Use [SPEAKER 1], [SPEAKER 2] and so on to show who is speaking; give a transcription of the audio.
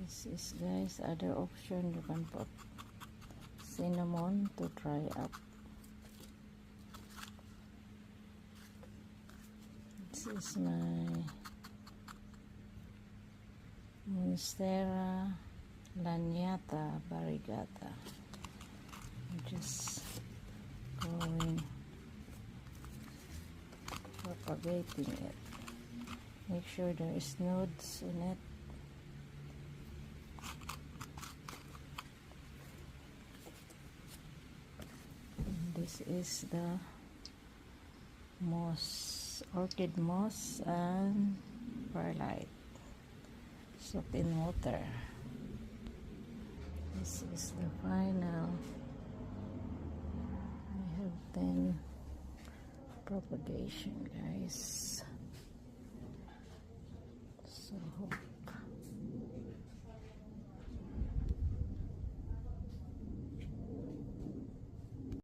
[SPEAKER 1] This is, guys, other option. You can put cinnamon to dry up. This is my Monstera Laniata Variegata. I'm just going propagating it. Make sure there is nodes in it. And this is the moss, orchid moss and perlite. Soaked in water. This is the final. I have 10 propagation, guys. So